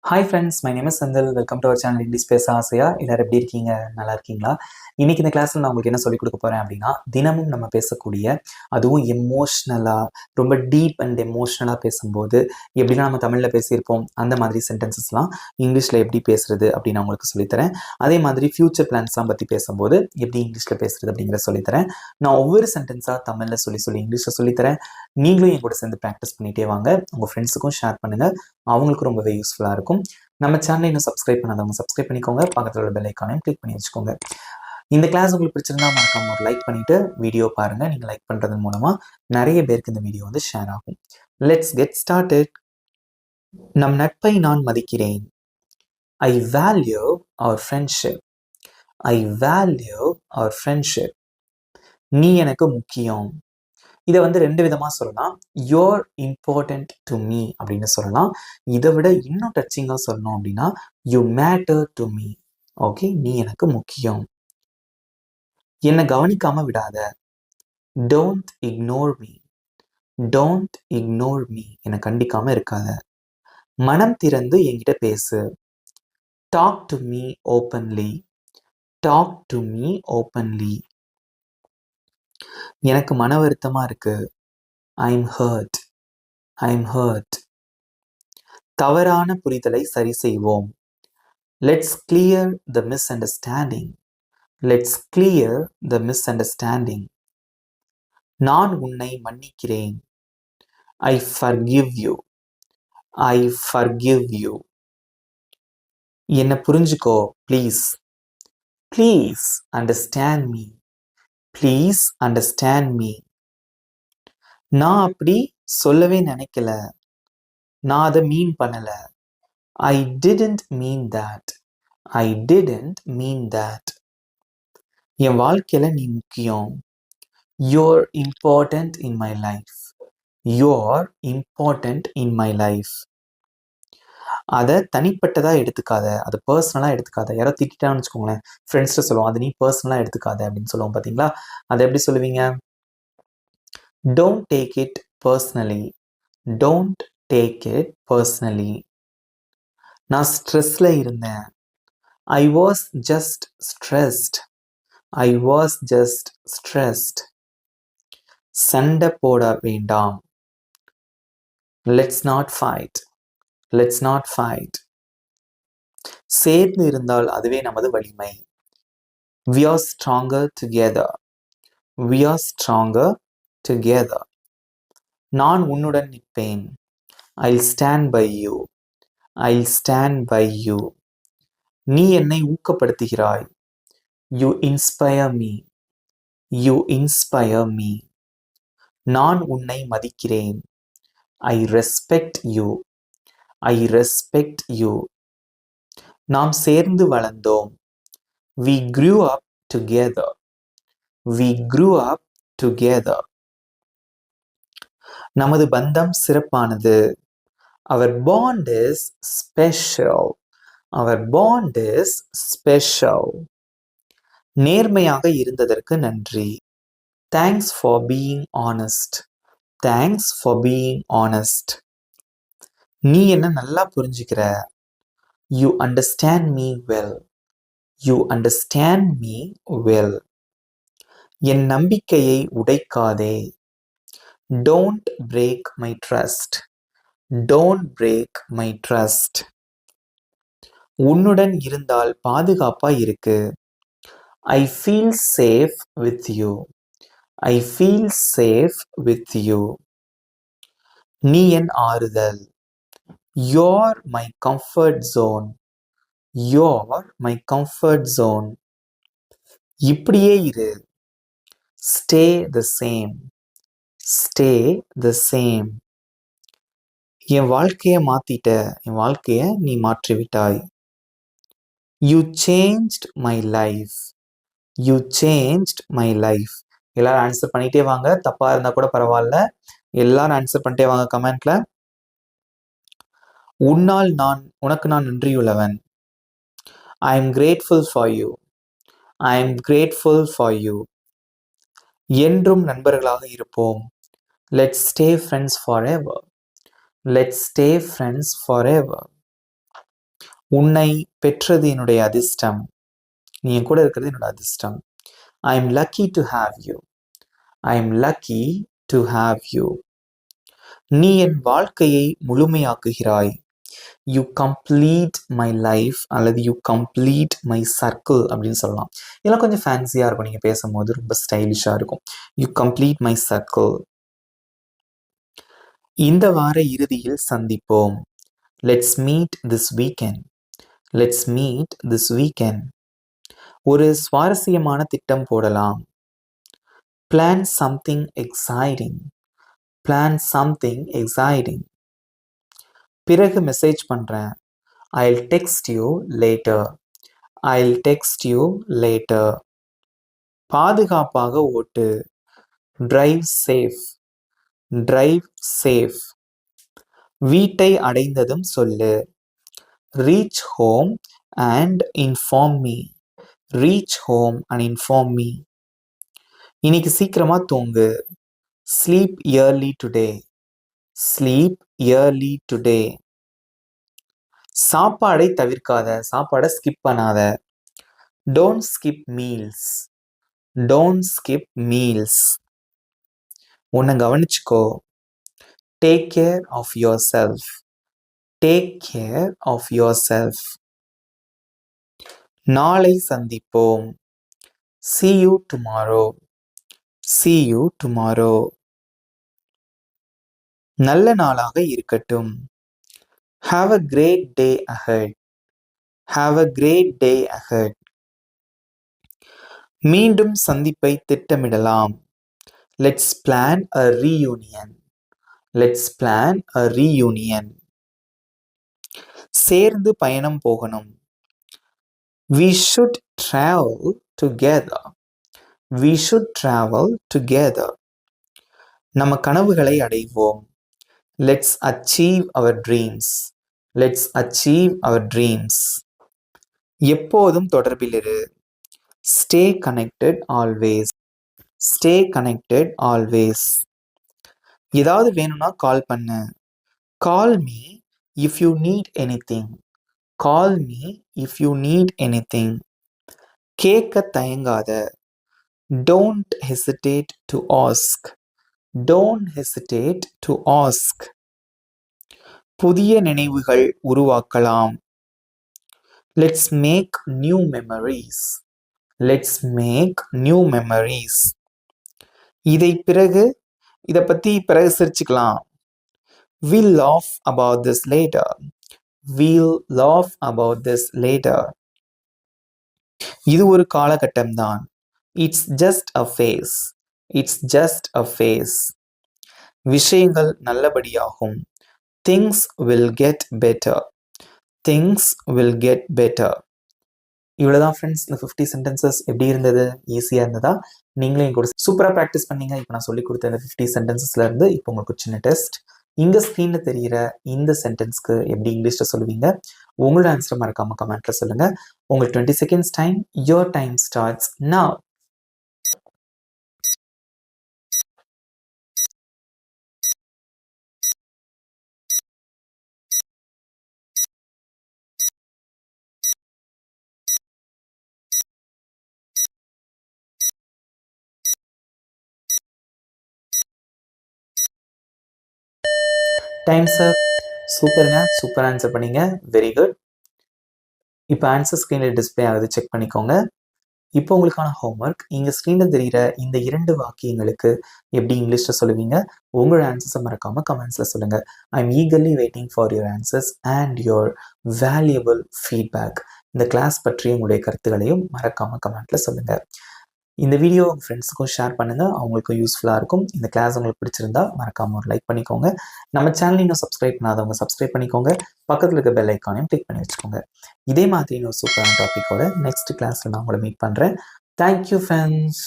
Hi friends, my name is Senthil. Welcome to our channel English பேச ஆசையா. எல்லாரும் எப்படி இருக்கீங்க? நல்லா இருக்கீங்களா? இன்னைக்கு இந்த கிளாஸில் நான் உங்களுக்கு என்ன சொல்லிக் கொடுக்க போகிறேன் அப்படின்னா, தினமும் நம்ம பேசக்கூடிய, அதுவும் எமோஷ்னலாக, ரொம்ப டீப் அண்ட் எமோஷ்னலாக பேசும்போது எப்படின்னா நம்ம தமிழில் பேசியிருப்போம் அந்த மாதிரி சென்டென்சஸ்லாம் இங்கிலீஷில் எப்படி பேசுறது அப்படின்னு நான் உங்களுக்கு சொல்லித்தரேன். அதே மாதிரி ஃபியூச்சர் பிளான்ஸ்லாம் பற்றி பேசும்போது எப்படி இங்கிலீஷில் பேசுறது அப்படிங்கிற சொல்லித்தரேன். நான் ஒவ்வொரு சென்டென்ஸாக தமிழில் சொல்லி இங்கிலீஷில் சொல்லித்தரேன். நீங்களும் என் கூட சேர்ந்து ப்ராக்டிஸ் பண்ணிகிட்டே வாங்க. உங்கள் ஃப்ரெண்ட்ஸுக்கும் ஷேர் பண்ணுங்கள். அவங்களுக்கும் ரொம்பவே யூஸ்ஃபுல்லாக இருக்கும். நம்ம சேனலை இன்னும் சப்ஸ்கிரைப் பண்ணாதவங்க சப்ஸ்கிரைப் பண்ணிக்கோங்க. பக்கத்தில் உள்ள பெல் ஐக்கானையும் கிளிக் பண்ணி வச்சுக்கோங்க. இந்த கிளாஸ் உங்களுக்கு பிடிச்சிருந்தா மறக்காம ஒரு லைக் பண்ணிட்டு வீடியோ பாருங்க. நீங்க லைக் பண்றது மூலமா நிறைய பேருக்கு இந்த வீடியோ வந்து ஷேர் ஆகும். Let's get started. நம் நட்பை நான் மதிக்கிறேன். I value our friendship. I value our friendship. நீ எனக்கு முக்கியம். இதை வந்து ரெண்டு விதமாக சொல்லலாம். யூர் இம்பார்ட்டன்ட் டு மீ அப்படின்னு சொல்லலாம். இதை விட இன்னும் டச்சிங்காக சொல்லணும் அப்படின்னா you matter to me. Okay, நீ எனக்கு முக்கியம். என்னை கவனிக்காம விடாத. Don't ignore me. Don't ignore me. என்னை கண்டிக்காம இருக்காத. மனம் திறந்து என்கிட்ட பேசு. Talk to me openly. Talk to me openly. எனக்கு மன வருத்தமா இருக்கு. I'm hurt. I'm hurt. தவறான புரிதலை சரி செய்வோம். Let's clear the misunderstanding. Let's clear the misunderstanding. நான் உன்னை மன்னிக்கிறேன். I forgive you. I forgive you. என்னை புரிஞ்சுக்கோ please. Please understand me. Please understand me. நான் அப்படி சொல்லவே நினைக்கல. நான் அதை மீன் பண்ணல. I didn't mean that. I didn't mean that. என் வாழ்க்கையில நீ முக்கியம். You're important in my life. You're important in my life. அதை தனிப்பட்டதாக எடுத்துக்காத. அதை பர்சனலாக எடுத்துக்காத. யாரோ திட்டான்னு வச்சுக்கோங்களேன், ஃப்ரெண்ட்ஸ்ட்டு சொல்லுவோம், அதை நீ பர்சனலாக எடுத்துக்காத அப்படின்னு சொல்லுவோம் பார்த்தீங்களா? அதை எப்படி சொல்லுவீங்க? Don't take it personally. Don't take it personally. நான் ஸ்ட்ரெஸ்ல இருந்தேன். I was just stressed. I was just stressed. சண்டை போட வேண்டாம். Let's not fight. Let's not fight. சேர்ந்து இருந்தால் அதுவே நமது வலிமை. We are stronger together. We are stronger together. நான் உன்னுடன் நிற்பேன். I'll stand by you. I'll stand by you. நீ என்னை ஊக்கப்படுத்துகிறாய். You inspire me. You inspire me. நான் உன்னை மதிக்கிறேன். I respect you. I respect you. நாம் சேர்ந்து வளர்ந்தோம். We grew up together. We grew up together. நமது பந்தம் சிறப்பானது. Our bond is special. Our bond is special. நேர்மையாக இருந்ததற்கு நன்றி. Thanks for being honest. Thanks for being honest. நீ என்ன நல்லா புரிஞ்சுக்கிற. You understand me well. You understand me well. என் நம்பிக்கையை உடைக்காதே. Don't break my trust. Don't break my trust. உன்னுடன் இருந்தால் பாதுகாப்பா இருக்கு. I feel safe with you. I feel safe with you. நீ என் ஆறுதல். You're my comfort zone. You're my comfort zone. இப்படியே இரு. Stay the same. Stay the same. என் வாழ்க்கையை மாத்திட்ட. என் வாழ்க்கையை நீ மாற்றிவிட்டாய். You changed my life. You changed my life. எல்லாரும் answer பண்ணிட்டே வாங்க. தப்பா இருந்தா கூட பரவாயில்ல. எல்லாரும் ஆன்சர் பண்ணிட்டே வாங்க கமெண்ட்ல. உனக்கு நான் நன்றியுள்ளவன். I am grateful for you. I am grateful for you. என்றும் நண்பர்களாக இருப்போம். Let's stay friends forever. Let's stay friends forever. உன்னை பெற்றது என்னுடைய அதிர்ஷ்டம். நீ என் கூட இருக்கிறது என்னோட அதிர்ஷ்டம். I am lucky to have you. I am lucky to have you. நீ என் வாழ்க்கையை முழுமையாக்குகிறாய். யூ கம்ப்ளீட் மை லைஃப் அல்லது யூ கம்ப்ளீட் மை சர்க்கிள் அப்படின்னு சொல்லலாம். இதெல்லாம் கொஞ்சம் ஃபேன்சியாக இருக்கும், நீங்கள் பேசும்போது ரொம்ப ஸ்டைலிஷாக இருக்கும். You complete my circle. இந்த வார இறுதியில் சந்திப்போம். Let's meet this weekend. Let's meet this weekend. ஒரு சுவாரஸ்யமான திட்டம் போடலாம். Plan something exciting. Plan something exciting. பிறகு மெசேஜ் பண்ணுறேன். I'll text you later. I'll text you later. பாதுகாப்பாக ஓட்டு. Drive safe. Drive safe. வீட்டை அடைந்ததும் சொல்லு. Reach home and inform me. Reach home and inform me. இன்னைக்கு சீக்கிரமா தூங்கு. Sleep early today. Sleep early today. சாப்பாடை தவிர்க்காத, சாப்பாடை ஸ்கிப் பண்ணாத. Don't skip meals. Don't skip meals. உன்னை கவனிச்சுக்கோ. Take care of yourself. Take care of yourself. நாளை சந்திப்போம். See you tomorrow. See you tomorrow. நல்ல நாளாக இருக்கட்டும். Have a great day ahead. Have a great day ahead. மீண்டும் சந்திப்பை திட்டமிடலாம். Let's plan a reunion. Let's plan a reunion. சேர்ந்து பயணம் போகணும். We should travel together. We should travel together. நம்ம கனவுகளை அடைவோம். Let's achieve our dreams. Let's achieve our dreams. எப்போதும் தொடர்பில் இரு. Stay connected always. Stay connected always. ஏதாவது வேணும்னா கால் பண்ணு. Call me if you need anything. Call me if you need anything. கேட்க தயங்காத. Don't hesitate to ask. Don't hesitate to ask. புதிய நினைவுகள் உருவாக்கலாம். Let's make new memories. Let's make new memories. இதை பத்தி பிறகு சிரிச்சுக்கலாம். We'll laugh about this later. We'll laugh about this later. இது ஒரு காலகட்டம் தான். It's just a phase. It's just a phase. விஷயங்கள் நல்லபடியாகும். Things will get better. Things will get better. இவ்வளோதான் friends. இந்த 50 சென்டென்சஸ் எப்படி இருந்தது? ஈஸியாக இருந்ததா? நீங்களும் என் கூட சூப்பராக ப்ராக்டிஸ் பண்ணீங்க. இப்போ நான் சொல்லி கொடுத்த இந்த 50 சென்டென்சஸ்லேருந்து இப்போ உங்களுக்கு சின்ன டெஸ்ட். இங்கே ஸ்க்ரீனில் தெரிகிற இந்த சென்டென்ஸ்க்கு எப்படி இங்கிலீஷில் சொல்லுவீங்க? உங்களோட ஆன்சரை மறக்காமல் கமெண்ட்டில் சொல்லுங்கள். உங்களுக்கு 20 seconds time. Your time starts now. Time sir. சூப்பருங்க, சூப்பர் ஆன்சர் பண்ணீங்க. Very good. இப்போ ஆன்சர் ஸ்க்ரீனில் டிஸ்பிளே ஆகுது, செக் பண்ணிக்கோங்க. இப்போ உங்களுக்கான ஹோம்ஒர்க். இங்கே ஸ்க்ரீனில் தெரிகிற இந்த 2 வாக்கியங்களுக்கு எப்படி இங்கிலீஷில் சொல்லுவீங்க? உங்களோட ஆன்சர்ஸை மறக்காமல் கமெண்ட்ஸில் சொல்லுங்கள். I am eagerly waiting for your answers and your valuable feedback. இந்த கிளாஸ் பற்றி உங்களுடைய கருத்துக்களையும் மறக்காமல் கமெண்ட்டில் சொல்லுங்கள். இந்த வீடியோ உங்கள் ஃப்ரெண்ட்ஸுக்கும் ஷேர் பண்ணுங்கள், அவங்களுக்கும் யூஸ்ஃபுல்லாக இருக்கும். இந்த கிளாஸ் உங்களுக்கு பிடிச்சிருந்தா மறக்காமல் ஒரு லைக் பண்ணிக்கோங்க. நம்ம சேனல் இன்னும் சப்ஸ்கிரைப் பண்ணாதவங்க சப்ஸ்கிரைப் பண்ணிக்கோங்க. பக்கத்தில் இருக்க பெல் ஐக்கானையும் கிளிக் பண்ணி வச்சுக்கோங்க. இதே மாதிரி இன்னொரு சூப்பரான டாப்பிக்கோட நெக்ஸ்ட் கிளாஸில் நான் உங்களை மீட் பண்ணுறேன். Thank you friends.